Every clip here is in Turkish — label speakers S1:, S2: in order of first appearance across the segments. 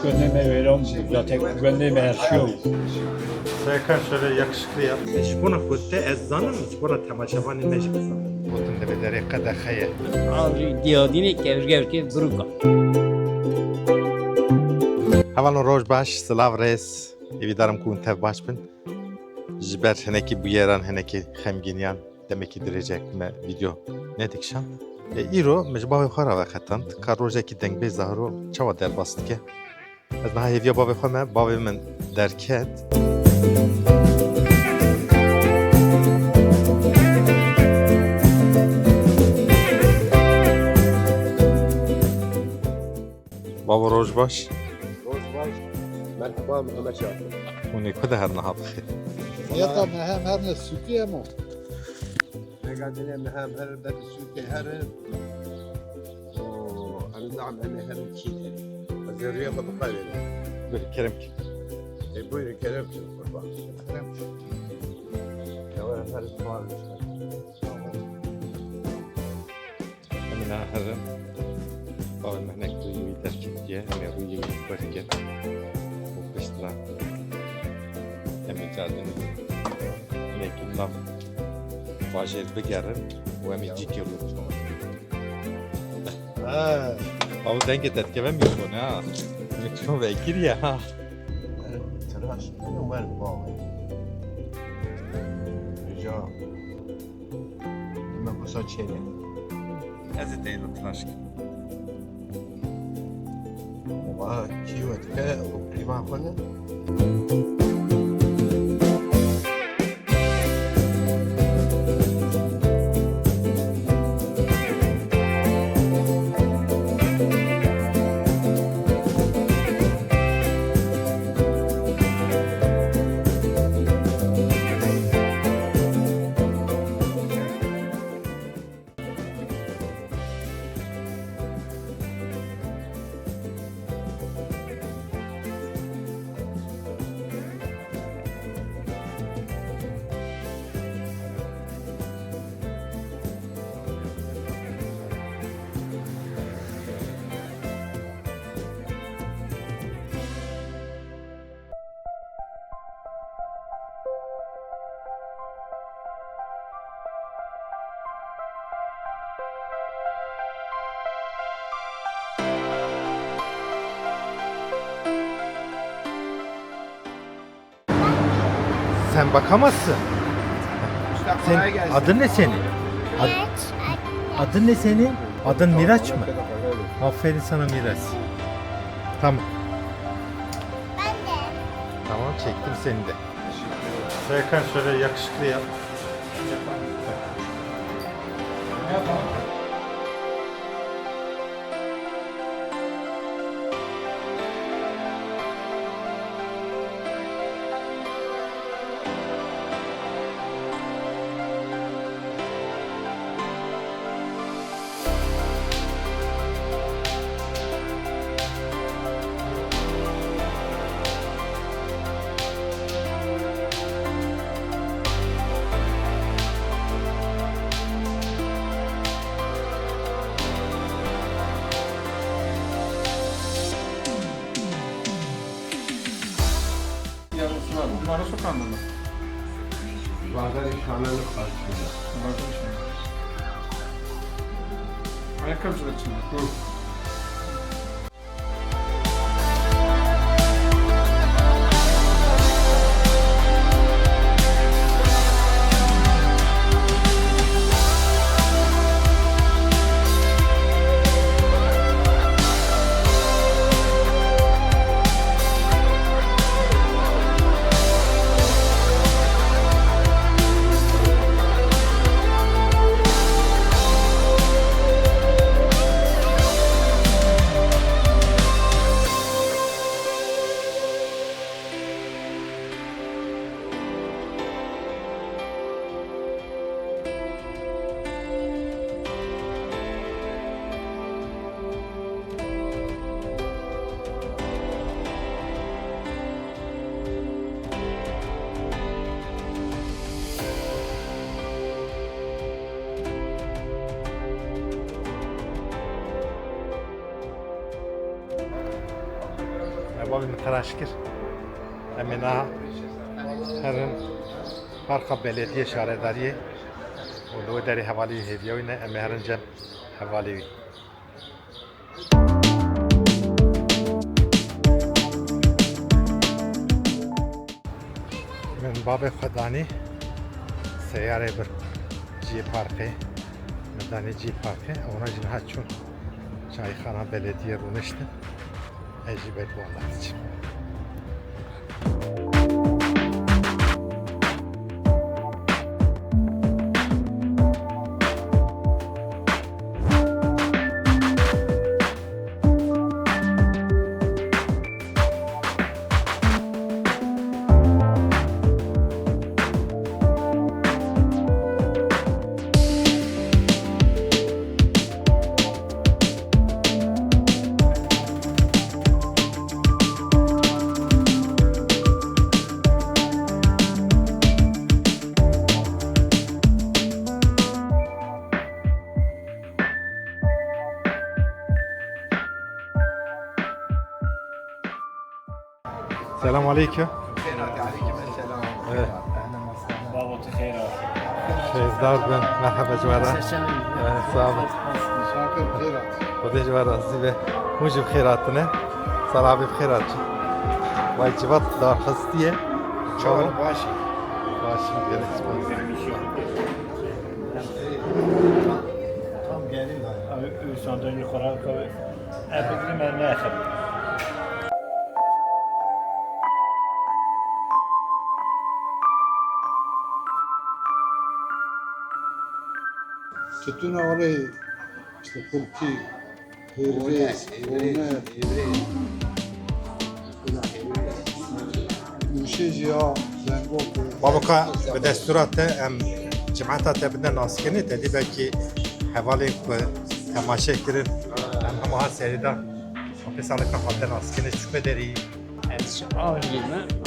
S1: Gönderme veriyorum. Zaten gönderme yaşıyor.
S2: Serkan şöyle yakışıklı yap. Şbona kutte ezzanın şbona temaşavanın mecbisa. Kutun da bedere kadakaya.
S1: Ağzı diyadini kevir duruka.
S2: Havalo roj baş, slav res. Evidarım kun tev baş bin. Jiber heneki bu yeran heneki hemginyan. Demek ki direce me video ne dikşan. İro mecbavı khara vakatan. Kar rojeki deng be zahro çava der bastike. Ez naha hevya bavı khame bavı men derket. Baba rojbaş.
S3: Rojbaş. Merhaba Mehmet Şahı.
S2: Uni kuda her naha bixir.
S3: Ya da mehem her ne sütü ama. Megadine mehem her de sütü her. O anzam ana her kiti. Azeriye bakar verin.
S2: Bir kerem ki.
S3: Buyurun Kerem ki kurban. Kerem. Ya her sual.
S2: Amina herem. Bavı mehnek duyu terkit diye. Hem duyu berke. Bu kıştıra. Hem icadını. Nekinlam. Vajer begerin. Bu hem icik yolu.
S3: Ha.
S2: Bavı denge tetkevem yok onu ha. Şu vekir ya ha.
S3: Tıraş. Ne var bu? Rica. Ne kusa çene.
S2: Ez değil o tıraş.
S3: Oha kivet ke o prima kone.
S2: Sen bakamazsın. Sen, adın ne senin? Adın ne senin? Adın Miraç mı? Aferin sana Miraç. Tamam.
S4: Ben de.
S2: Tamam çektim seni de. Serkan şöyle yakışıklı yap.
S5: Mara sokağında mı?
S3: Bazı şanlı karşısında.
S5: Bazı şey. Ayakkabıcılar içinde.
S2: Ebabi müteşekkir. Emina herın parka belediye şaredariye. O deri havali hediye oyna emeherın cem havali. من باب خدانی سیاره بر جی پارکه مدانی جی پارکه اونا جنها چون چایخانه بلدیه رو نشتن ایجی بیت والله چی Selamun Aleyküm. Evet.
S1: Babası khairat.
S2: Şeyzdar ben. Merhaba civara. Sağ olun.
S3: Şarkı Khairat.
S2: Kudu civara zibe. Mucib khairatine. Salabi khairatçı. Vay civat dar hastiye. Çavun.
S3: Başı.
S2: Başı gerek.
S3: Tam geliyor.
S1: Üstünden yukarı koy. Ebegli ben ne akım.
S3: Tütün orayı işte Kurki, Hırvez, Omer, Müşeciya, Zengoku.
S2: Babaka به دستورات ام جماعت تا بدن ناسکنی تدی بکی حوالی که تماشا کردن ام همه ها سریدا پسال که خاطر ناسکنی چوب داری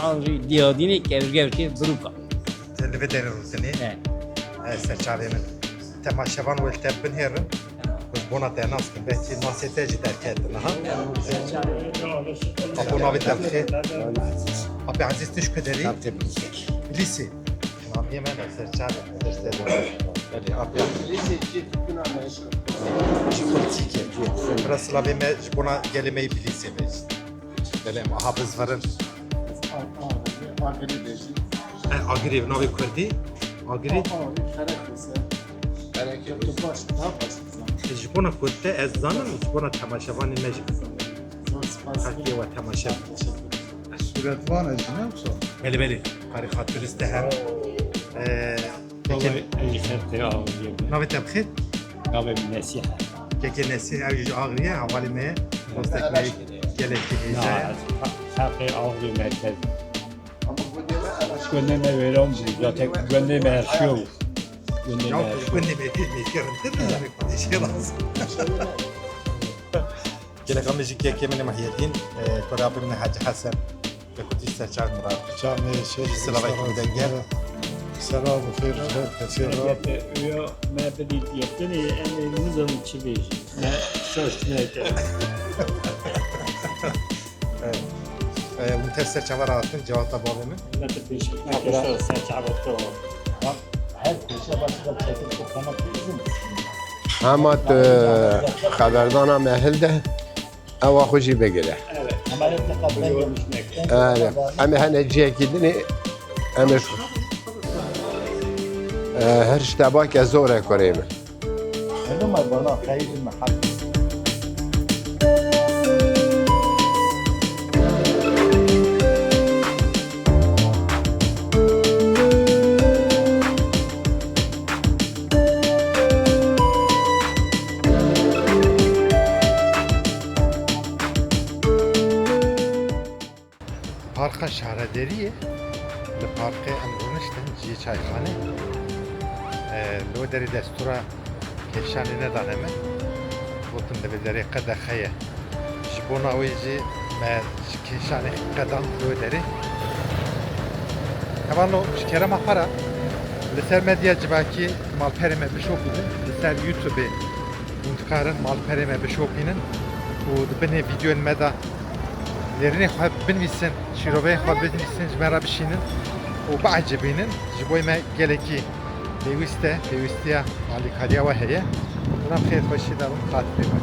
S1: Ağrı diyodini gevşki bruka.
S2: تلوی داری روزنی
S1: Ne?
S2: سرچاوی من تماشاوان ول تبن هرن بونا تا ناسکن بهتی ناسیته جی در کردن ها ابو ناوی تبخی ابی عزیز تشکو داری لیسی نامیه من سرچاوی ابی Biraz lavime buna gelemeyi bilirsiniz. Böyle hafız varın. Agri, novi kurdi. Agri. Jibona kutte ez zanım, jibona tamaşavanı mecib. Hakiye ve tamaşa.
S3: Suret var ne musun?
S2: Beli beli. Karikatürist de hem.
S1: Baba el khirti ağrı.
S2: Novi tebkhir.
S1: Baba bir nasiha.
S2: Keke nesi evcü agriye havalime. Rostekmeyi gerektiğince.
S1: Sakı ağrı merkez. Gönderme veriyorum bu. Zaten gönderme her şey yok.
S2: Ya bu ne medir yarın değil mi? Bir şey lazım. Gene kamıcı kemine mahiyedin. Korabı min Hacı Hasan. Ve kutu serçak murat.
S3: Cami şey.
S2: Sılavayı kimden gel.
S3: Selam, hayır, herkese selam.
S1: Yo me bedit yetteni en nizam çivi. Ne söz ne
S2: Muhtar serçavar attın cevapta bağlamı.
S1: Ne tepeş. Ne serçavatto. Her köşe başka çekim toplamak lazım.
S6: همات خبردانا محل ده او خوشی بگیره
S1: Evet. Ama hep kabul görmüşmek.
S6: آره امی هنه جیه کدنی امی هر اشتباه که زوره کریم
S1: Ama bana hayır mahabbet.
S2: Parka şaraderiye. Le parke emrunişten ciye çaykhane. Lo deri destura keşanine daneme. Botun da bederi kadakaya. Jibona oyji me keşane kadan lo deri. Kavano şikere mahara. Liser medya cibaki malperime bişokine. Liser YouTube'e unutkarın malperime bişokinin. Bu dibine videonun meda lerini xwe binivîsin, şîroveyê xwe binivîsin ji me re bişînin û biecibînin ji bo me gelekî pêwîst e, pêwîstiya alîkariya we heye. Buna xêrxweşî dabin, xatirê me.